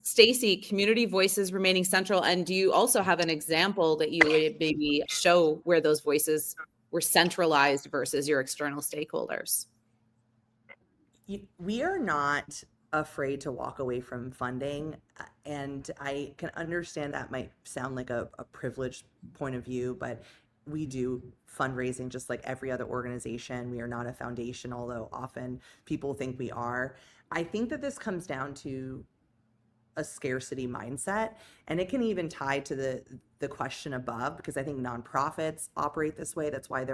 Stacy, community voices remaining central. And do you also have an example that you would maybe show where those voices were centralized versus your external stakeholders? We are not afraid to walk away from funding. And I can understand that might sound like a privileged point of view, but we do fundraising just like every other organization. We are not a foundation, although often people think we are. I think that this comes down to a scarcity mindset, and it can even tie to the question above, because I think nonprofits operate this way. That's why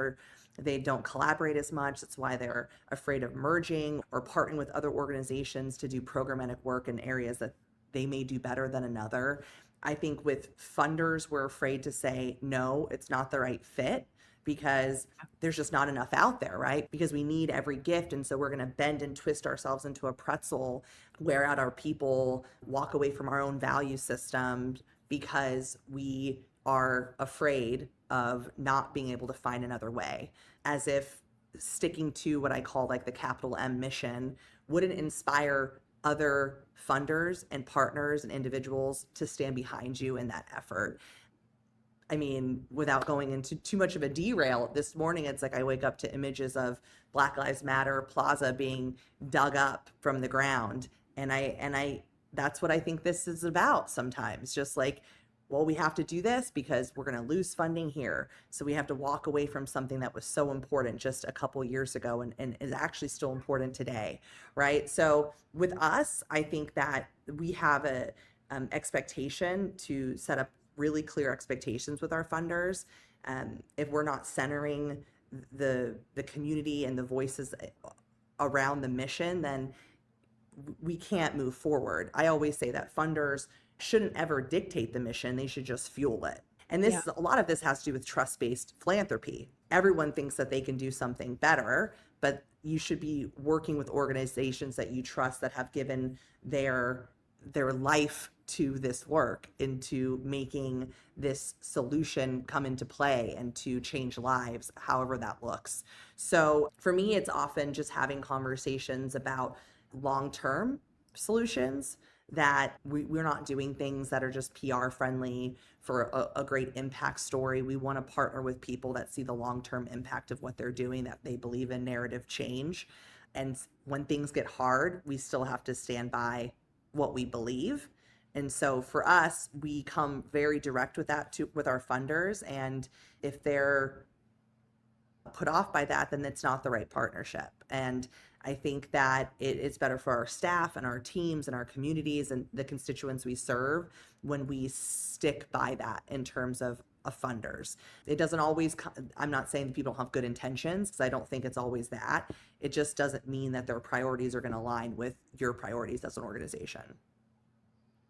they don't collaborate as much. That's why they're afraid of merging or partnering with other organizations to do programmatic work in areas that they may do better than another. I think with funders, we're afraid to say no, it's not the right fit, because there's just not enough out there, right? Because we need every gift. And so we're going to bend and twist ourselves into a pretzel, wear out our people, walk away from our own value system because we are afraid of not being able to find another way. As if sticking to what I call like the capital M mission wouldn't inspire other funders and partners and individuals to stand behind you in that effort. I mean, without going into too much of a derail, this morning it's like I wake up to images of Black Lives Matter Plaza being dug up from the ground. And I that's what I think this is about sometimes. Just like, well, we have to do this because we're going to lose funding here. So we have to walk away from something that was so important just a couple years ago, and is actually still important today, right? So with us, I think that we have a expectation to set up really clear expectations with our funders. If we're not centering the community and the voices around the mission, then we can't move forward. I always say that funders shouldn't ever dictate the mission, they should just fuel it. And Yeah. a lot of this has to do with trust-based philanthropy. Everyone thinks that they can do something better, but you should be working with organizations that you trust, that have given their life to this work, into making this solution come into play and to change lives, however that looks. So for me, it's often just having conversations about long-term solutions, that we're not doing things that are just PR friendly for a great impact story. We want to partner with people that see the long-term impact of what they're doing, that they believe in narrative change. And when things get hard, we still have to stand by what we believe. And so for us, we come very direct with that with our funders. And if they're put off by that, then it's not the right partnership. And I think that it's better for our staff and our teams and our communities and the constituents we serve when we stick by that in terms of funders. It doesn't always, I'm not saying that people don't have good intentions, because I don't think it's always that. It just doesn't mean that their priorities are going to align with your priorities as an organization.